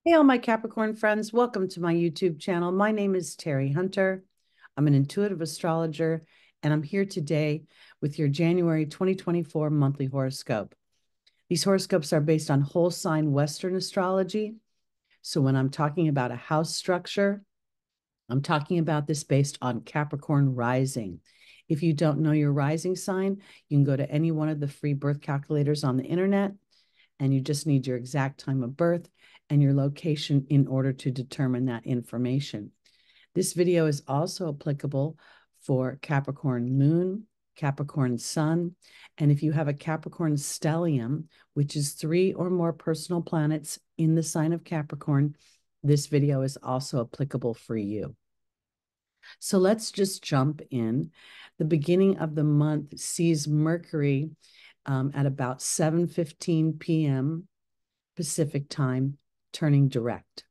Hey, all my Capricorn friends, welcome to my YouTube channel. My name is Teri Hunter. I'm an intuitive astrologer, and I'm here today with your January 2024 monthly horoscope. These horoscopes are based on whole sign Western astrology. So when I'm talking about a house structure, I'm talking about this based on Capricorn rising. If you don't know your rising sign, you can go to any one of the free birth calculators on the internet, and you just need your exact time of birth and your location in order to determine that information. This video is also applicable for Capricorn moon, Capricorn sun, and if you have a Capricorn stellium, which is 3 or more personal planets in the sign of Capricorn, this video is also applicable for you. So let's just jump in. The beginning of the month sees Mercury at about 7:15 p.m. Pacific time turning direct.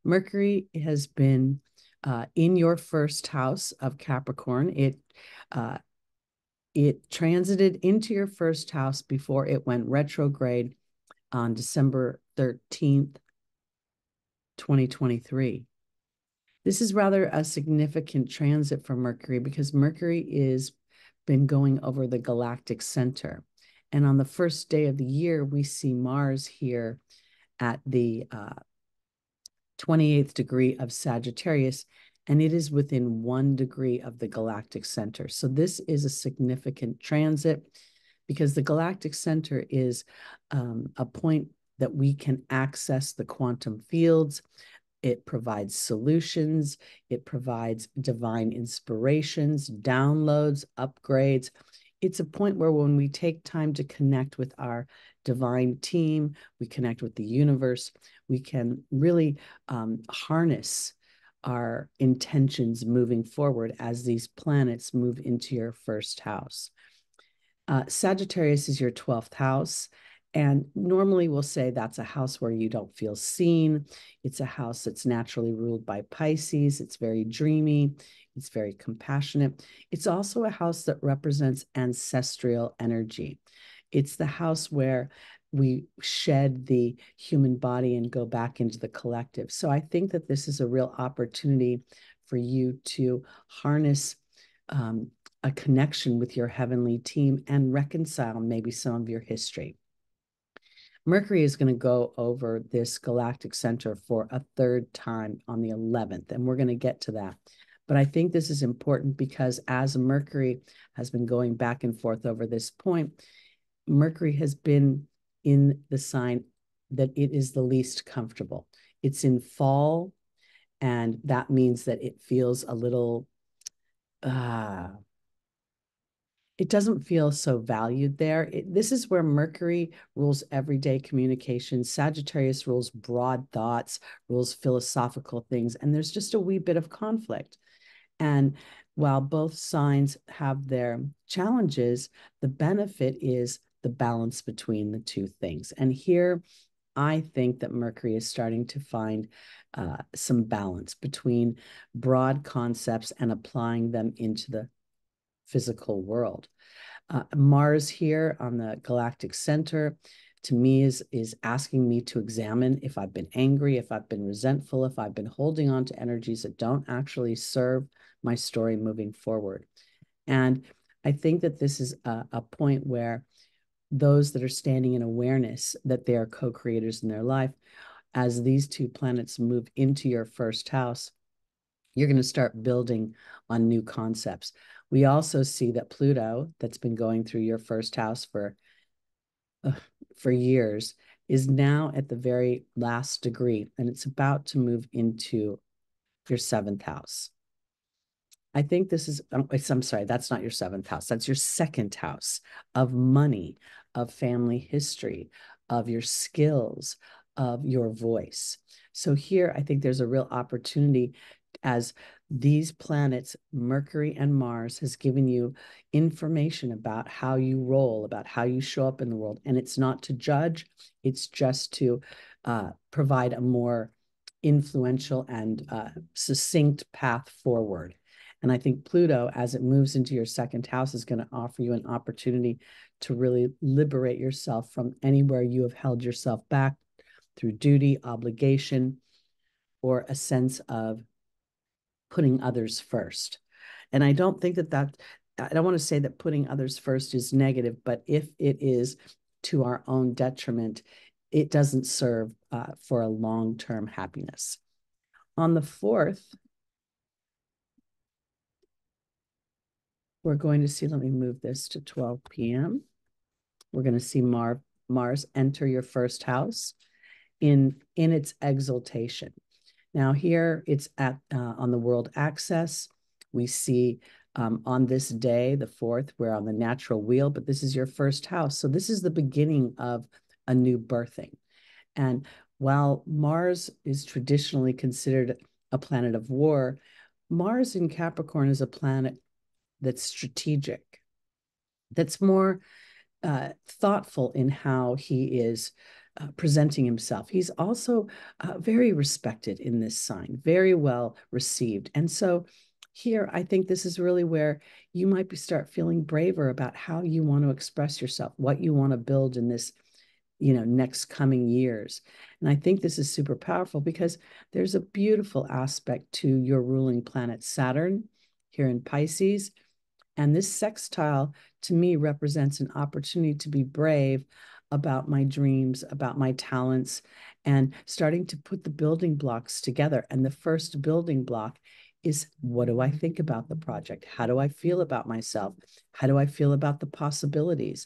Mercury has been in your first house of Capricorn. It transited into your first house before it went retrograde on December 13th, 2023. This is rather a significant transit for Mercury because Mercury is been going over the galactic center. And on the first day of the year, we see Mars here at the 28th degree of Sagittarius, and it is within 1 degree of the galactic center. So this is a significant transit because the galactic center is a point that we can access the quantum fields. It provides solutions. It provides divine inspirations, downloads, upgrades. It's a point where when we take time to connect with our divine team, we connect with the universe, we can really harness our intentions moving forward as these planets move into your first house. Sagittarius is your 12th house. And normally we'll say that's a house where you don't feel seen. It's a house that's naturally ruled by Pisces. It's very dreamy. It's very compassionate. It's also a house that represents ancestral energy. It's the house where we shed the human body and go back into the collective. So I think that this is a real opportunity for you to harness a connection with your heavenly team and reconcile maybe some of your history. Mercury is going to go over this galactic center for a third time on the 11th, and we're going to get to that. But I think this is important because as Mercury has been going back and forth over this point, Mercury has been in the sign that it is the least comfortable. It's in fall, and that means that it feels a little it doesn't feel so valued there. This is where Mercury rules everyday communication. Sagittarius rules broad thoughts, rules philosophical things, and there's just a wee bit of conflict. And while both signs have their challenges, the benefit is the balance between the two things. And here, I think that Mercury is starting to find some balance between broad concepts and applying them into the physical world. Mars here on the galactic center to me is asking me to examine if I've been angry, if I've been resentful, if I've been holding on to energies that don't actually serve my story moving forward. And I think that this is a point where those that are standing in awareness that they are co-creators in their life, as these two planets move into your first house, you're going to start building on new concepts. We also see that Pluto, that's been going through your first house for years, is now at the very last degree, and it's about to move into your 7th house. I think this is, I'm sorry, that's not your 7th house. That's your 2nd house of money, of family history, of your skills, of your voice. So here, I think there's a real opportunity as these planets, Mercury and Mars, has given you information about how you roll, about how you show up in the world. And it's not to judge, it's just to provide a more influential and succinct path forward. And I think Pluto, as it moves into your 2nd house, is going to offer you an opportunity to really liberate yourself from anywhere you have held yourself back, through duty, obligation, or a sense of putting others first. And I don't think I don't want to say that putting others first is negative, but if it is to our own detriment, it doesn't serve for a long-term happiness. On the 4th, we're going to see, let me move this to 12 p.m. We're going to see Mars enter your first house in its exaltation. Now here it's at on the world axis. We see on this day, the 4th, we're on the natural wheel, but this is your first house. So this is the beginning of a new birthing. And while Mars is traditionally considered a planet of war, Mars in Capricorn is a planet that's strategic, that's more thoughtful in how he is presenting himself. He's also very respected in this sign, very well received. And so here, I think this is really where you might start feeling braver about how you want to express yourself, what you want to build in this, next coming years. And I think this is super powerful because there's a beautiful aspect to your ruling planet Saturn here in Pisces. And this sextile to me represents an opportunity to be brave about my dreams, about my talents, and starting to put the building blocks together. And the first building block is, what do I think about the project? How do I feel about myself? How do I feel about the possibilities?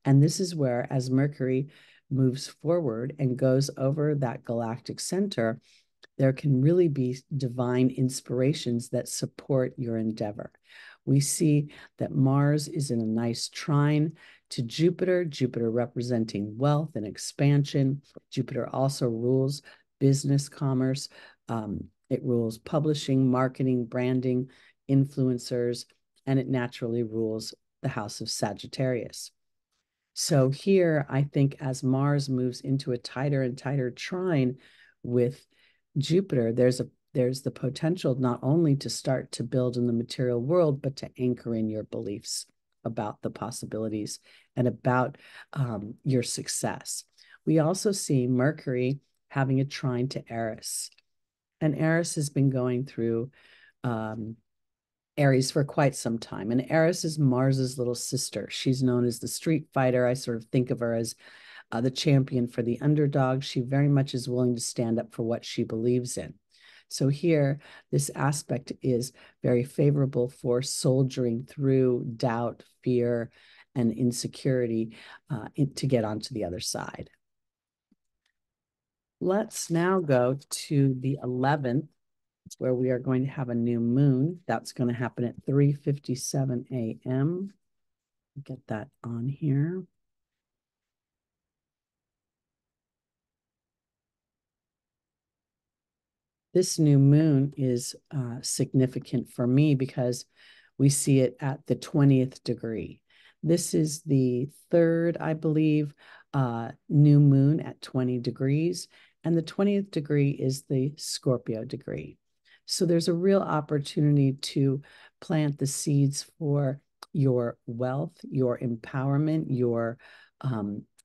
And this is where, as Mercury moves forward and goes over that galactic center, there can really be divine inspirations that support your endeavor. We see that Mars is in a nice trine to Jupiter, Jupiter representing wealth and expansion. Jupiter also rules business, commerce. It rules publishing, marketing, branding, influencers, and it naturally rules the house of Sagittarius. So here, I think as Mars moves into a tighter and tighter trine with Jupiter, there's the potential not only to start to build in the material world, but to anchor in your beliefs about the possibilities and about your success. We also see Mercury having a trine to Eris. And Eris has been going through Aries for quite some time. And Eris is Mars's little sister. She's known as the street fighter. I sort of think of her as the champion for the underdog. She very much is willing to stand up for what she believes in. So here, this aspect is very favorable for soldiering through doubt, fear, and insecurity to get onto the other side. Let's now go to the 11th, where we are going to have a new moon. That's going to happen at 3:57 a.m. Get that on here. This new moon is significant for me because we see it at the 20th degree. This is the third, I believe, new moon at 20 degrees. And the 20th degree is the Scorpio degree. So there's a real opportunity to plant the seeds for your wealth, your empowerment, your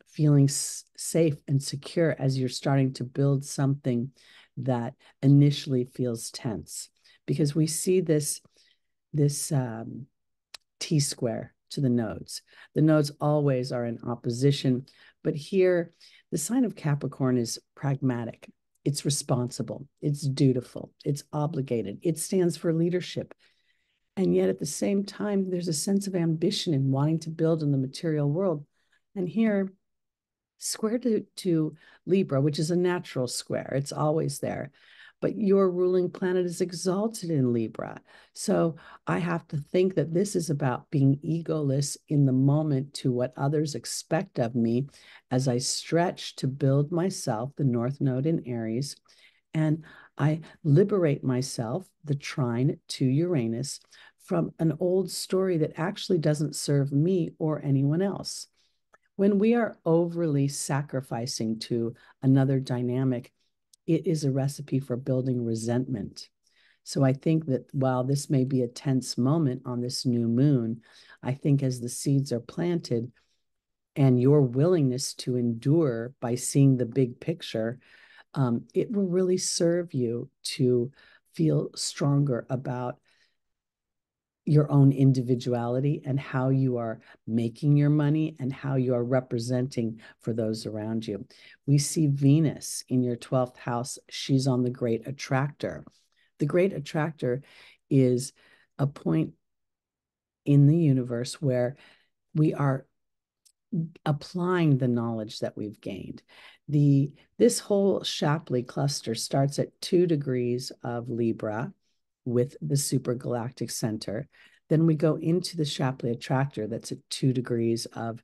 feeling safe and secure as you're starting to build something that initially feels tense. Because we see this T-square to the nodes. The nodes always are in opposition, but here the sign of Capricorn is pragmatic. It's responsible, it's dutiful, it's obligated, it stands for leadership. And yet at the same time, there's a sense of ambition in wanting to build in the material world. And here, square to Libra, which is a natural square, it's always there. But your ruling planet is exalted in Libra. So I have to think that this is about being egoless in the moment to what others expect of me as I stretch to build myself, the North Node in Aries, and I liberate myself, the trine to Uranus, from an old story that actually doesn't serve me or anyone else. When we are overly sacrificing to another dynamic, it is a recipe for building resentment. So I think that while this may be a tense moment on this new moon, I think as the seeds are planted, and your willingness to endure by seeing the big picture, it will really serve you to feel stronger about your own individuality and how you are making your money and how you are representing for those around you. We see Venus in your 12th house. She's on the Great Attractor. The Great Attractor is a point in the universe where we are applying the knowledge that we've gained. This whole Shapley cluster starts at 2 degrees of Libra with the supergalactic center. Then we go into the Shapley attractor that's at 2 degrees of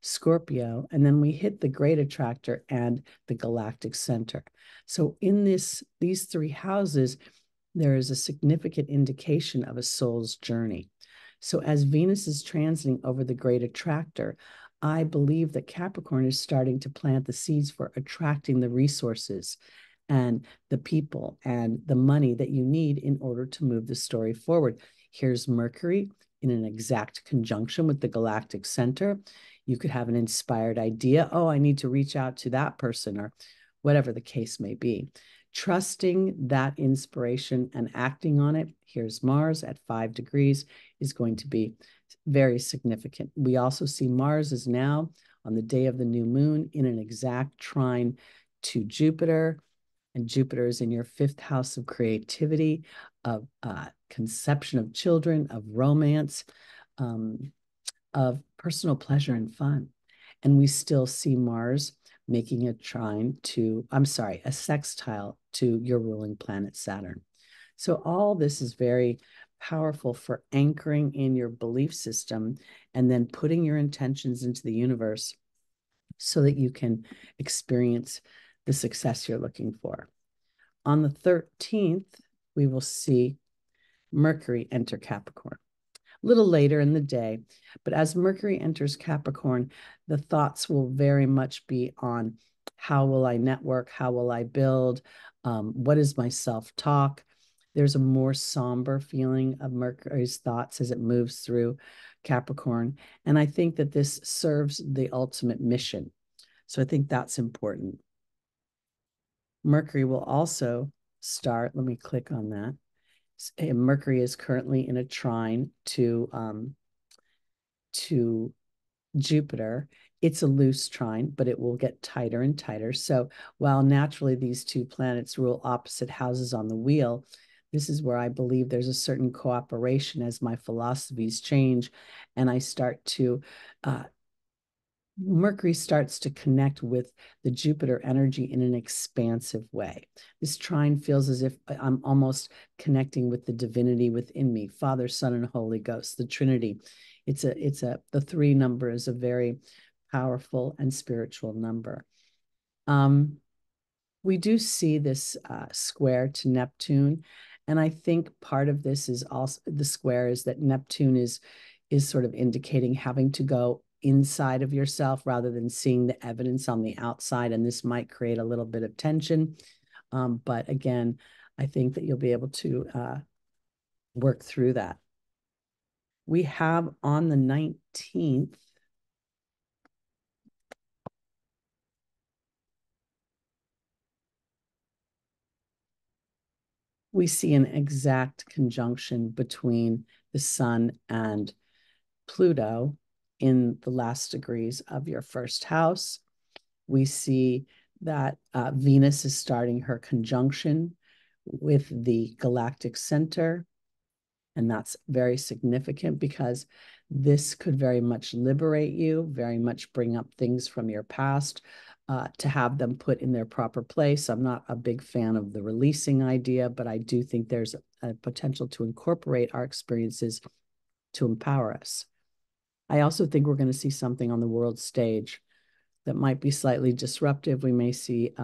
Scorpio, and then we hit the great attractor and the galactic center. So in these 3 houses, there is a significant indication of a soul's journey. So as Venus is transiting over the great attractor, I believe that Capricorn is starting to plant the seeds for attracting the resources and the people and the money that you need in order to move the story forward. Here's Mercury in an exact conjunction with the galactic center. You could have an inspired idea. Oh, I need to reach out to that person, or whatever the case may be. Trusting that inspiration and acting on it. Here's Mars at 5 degrees is going to be very significant. We also see Mars is now on the day of the new moon in an exact trine to Jupiter. And Jupiter is in your 5th house of creativity, of conception of children, of romance, of personal pleasure and fun. And we still see Mars making a sextile to your ruling planet Saturn. So all this is very powerful for anchoring in your belief system and then putting your intentions into the universe so that you can experience the success you're looking for. On the 13th, we will see Mercury enter Capricorn. A little later in the day, but as Mercury enters Capricorn, the thoughts will very much be on how will I network, how will I build, what is my self-talk. There's a more somber feeling of Mercury's thoughts as it moves through Capricorn, and I think that this serves the ultimate mission. So I think that's important. Mercury will also start, let me click on that. Mercury is currently in a trine to Jupiter. It's a loose trine, but it will get tighter and tighter. So while naturally these 2 planets rule opposite houses on the wheel, this is where I believe there's a certain cooperation as my philosophies change and I start to Mercury starts to connect with the Jupiter energy in an expansive way. This trine feels as if I'm almost connecting with the divinity within me, Father, Son, and Holy Ghost, the Trinity. The 3 number is a very powerful and spiritual number. We do see this square to Neptune, and I think part of this is also the square is that Neptune is sort of indicating having to go inside of yourself rather than seeing the evidence on the outside. And this might create a little bit of tension. But again, I think that you'll be able to work through that. We have on the 19th, we see an exact conjunction between the Sun and Pluto in the last degrees of your 1st house. We see that Venus is starting her conjunction with the galactic center. And that's very significant because this could very much liberate you, very much bring up things from your past to have them put in their proper place. I'm not a big fan of the releasing idea, but I do think there's a potential to incorporate our experiences to empower us. I also think we're going to see something on the world stage that might be slightly disruptive. We may see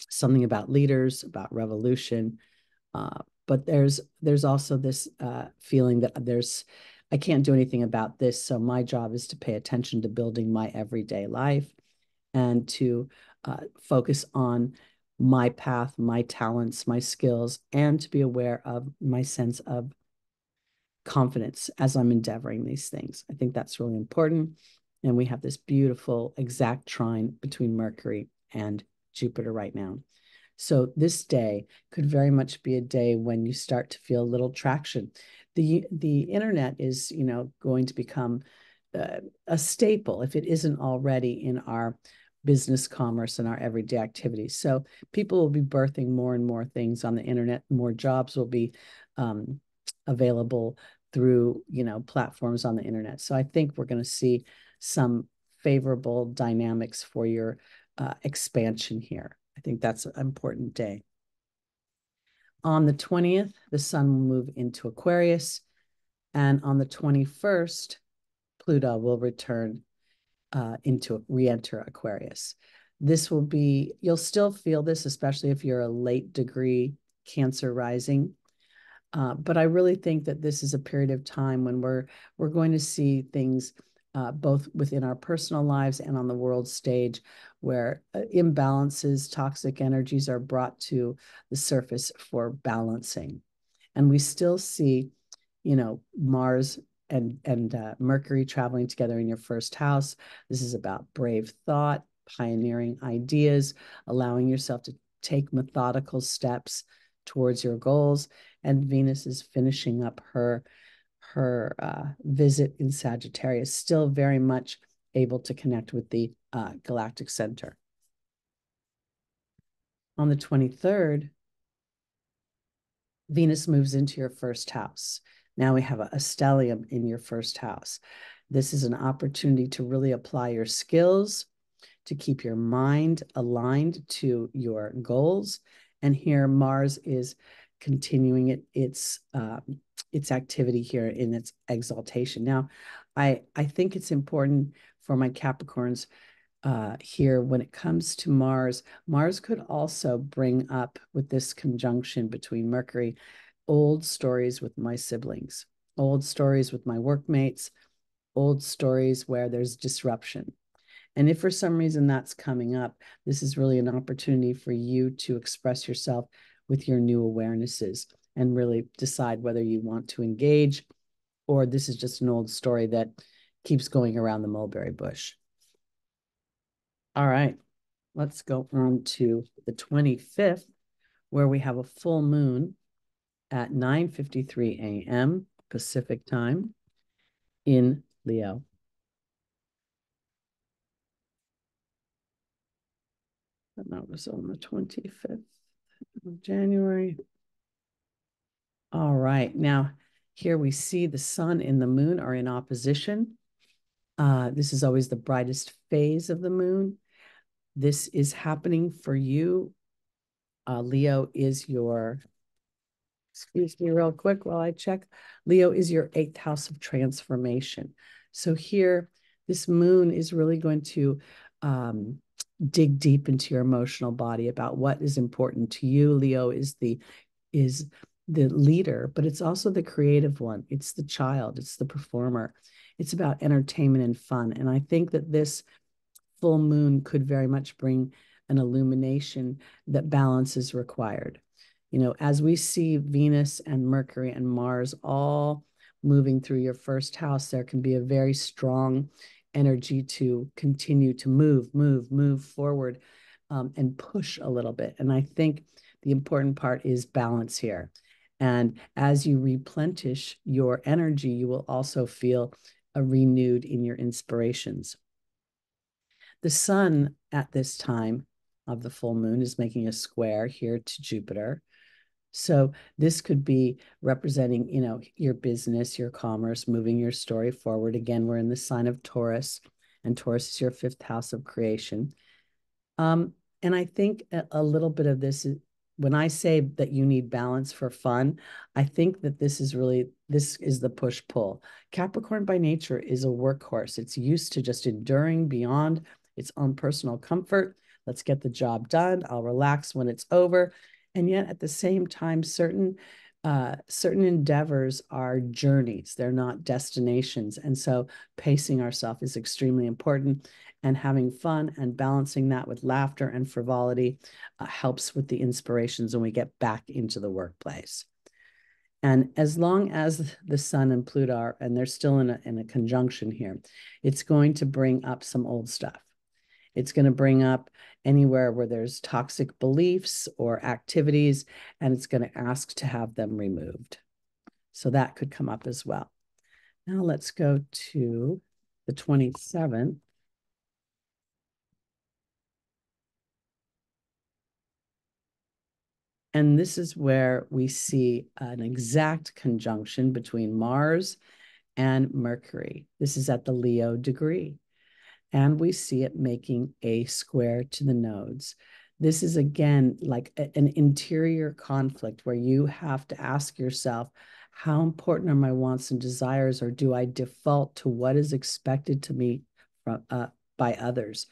something about leaders, about revolution, but there's also this feeling that I can't do anything about this, so my job is to pay attention to building my everyday life and to focus on my path, my talents, my skills, and to be aware of my sense of confidence as I'm endeavoring these things. I think that's really important. And we have this beautiful exact trine between Mercury and Jupiter right now. So this day could very much be a day when you start to feel a little traction. The internet is, going to become a staple if it isn't already in our business commerce and our everyday activities. So people will be birthing more and more things on the internet. More jobs will be available through, platforms on the internet. So I think we're going to see some favorable dynamics for your expansion here. I think that's an important day. On the 20th, the sun will move into Aquarius. And on the 21st, Pluto will return re-enter Aquarius. This will be, you'll still feel this, especially if you're a late degree Cancer rising. But I really think that this is a period of time when we're going to see things both within our personal lives and on the world stage, where imbalances, toxic energies are brought to the surface for balancing. And we still see, Mars and Mercury traveling together in your first house. This is about brave thought, pioneering ideas, allowing yourself to take methodical steps towards your goals. And Venus is finishing up her visit in Sagittarius, still very much able to connect with the galactic center. On the 23rd, Venus moves into your first house. Now we have a stellium in your first house. This is an opportunity to really apply your skills, to keep your mind aligned to your goals. And here Mars is continuing its activity here in its exaltation. Now, I think it's important for my Capricorns here when it comes to Mars. Mars could also bring up, with this conjunction between Mercury, old stories with my siblings, old stories with my workmates, old stories where there's disruption. And if for some reason that's coming up, this is really an opportunity for you to express yourself with your new awarenesses and really decide whether you want to engage or this is just an old story that keeps going around the mulberry bush. All right, let's go on to the 25th, where we have a full moon at 9:53 a.m. Pacific time in Leo. And that was on the 25th of January. All right, now here we see the sun and the moon are in opposition. This is always the brightest phase of the moon. This is happening for you. Leo is your, excuse me real quick while I check. Leo is your 8th house of transformation. So here, this moon is really going to dig deep into your emotional body about what is important to you. Leo is the leader, but it's also the creative one. It's the child. It's the performer. It's about entertainment and fun. And I think that this full moon could very much bring an illumination that balance is required. As we see Venus and Mercury and Mars all moving through your first house, there can be a very strong energy to continue to move forward and push a little bit. And I think the important part is balance here. And as you replenish your energy, you will also feel renewed in your inspirations. The sun at this time of the full moon is making a square here to Jupiter. So this could be representing, your business, your commerce, moving your story forward. Again, we're in the sign of Taurus, and Taurus is your 5th house of creation. And I think a little bit of this is, when I say that you need balance for fun, I think that this is the push-pull. Capricorn by nature is a workhorse. It's used to just enduring beyond its own personal comfort. Let's get the job done. I'll relax when it's over. And yet at the same time, certain endeavors are journeys. They're not destinations. And so pacing ourselves is extremely important, and having fun and balancing that with laughter and frivolity helps with the inspirations when we get back into the workplace. And as long as the sun and Pluto are, and they're still in a conjunction here, it's going to bring up some old stuff. It's going to bring up anywhere where there's toxic beliefs or activities, and it's going to ask to have them removed. So that could come up as well. Now let's go to the 27th. And this is where we see an exact conjunction between Mars and Mercury. This is at the Leo degree. And we see it making a square to the nodes. This is, again, like an interior conflict where you have to ask yourself, how important are my wants and desires, or do I default to what is expected to me from, by others?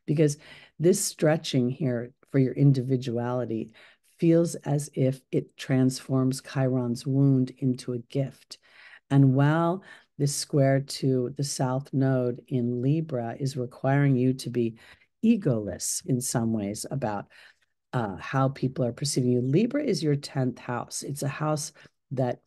Because this stretching here for your individuality feels as if it transforms Chiron's wound into a gift. And while this square to the south node in Libra is requiring you to be egoless in some ways about how people are perceiving you, Libra is your 10th house. It's a house that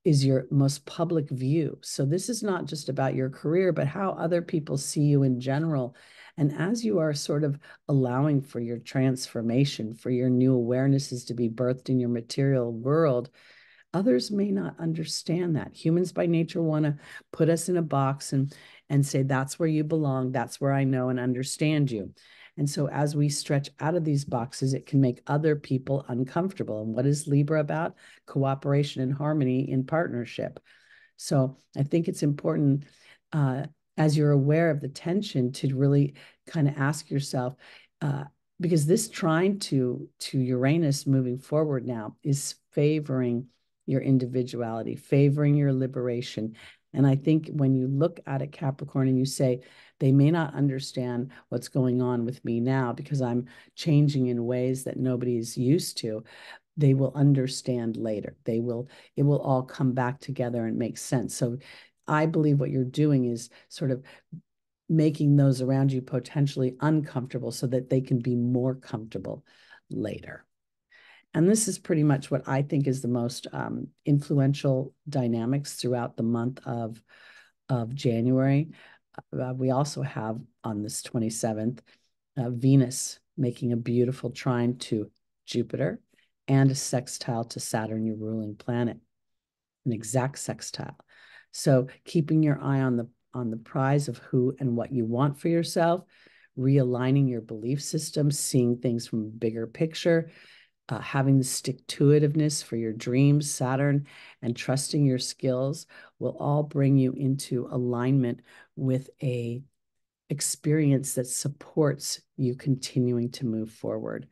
is your most public view. So this is not just about your career, but how other people see you in general. And as you are sort of allowing for your transformation, for your new awarenesses to be birthed in your material world, others may not understand that. Humans by nature want to put us in a box and say, that's where you belong. That's where I know and understand you. And so as we stretch out of these boxes, it can make other people uncomfortable. And what is Libra about? Cooperation and harmony in partnership. So I think it's important, as you're aware of the tension, to really kind of ask yourself, because this trine to Uranus moving forward now is favoring your individuality, favoring your liberation. And I think when you look at a Capricorn and you say, they may not understand what's going on with me now because I'm changing in ways that nobody's used to, they will understand later. It will all come back together and make sense. So I believe what you're doing is sort of making those around you potentially uncomfortable so that they can be more comfortable later. And this is pretty much what I think is the most influential dynamics throughout the month of January. We also have on this 27th, Venus making a beautiful trine to Jupiter and a sextile to Saturn, your ruling planet, an exact sextile. So keeping your eye on the prize of who and what you want for yourself, realigning your belief system, seeing things from a bigger picture, having the stick-to-itiveness for your dreams, Saturn, and trusting your skills will all bring you into alignment with a experience that supports you continuing to move forward.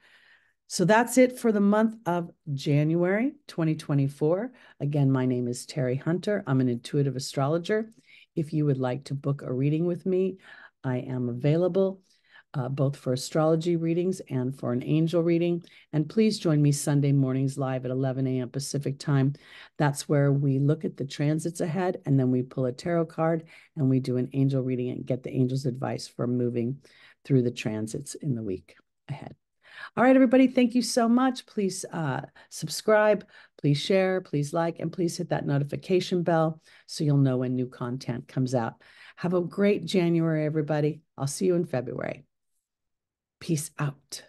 So that's it for the month of January 2024. Again, my name is Teri Hunter. I'm an intuitive astrologer. If you would like to book a reading with me, I am available both for astrology readings and for an angel reading. And please join me Sunday mornings live at 11 a.m. Pacific time. That's where we look at the transits ahead, and then we pull a tarot card and we do an angel reading and get the angel's advice for moving through the transits in the week ahead. All right, everybody, thank you so much. Please subscribe, please share, please like, and please hit that notification bell so you'll know when new content comes out. Have a great January, everybody. I'll see you in February. Peace out.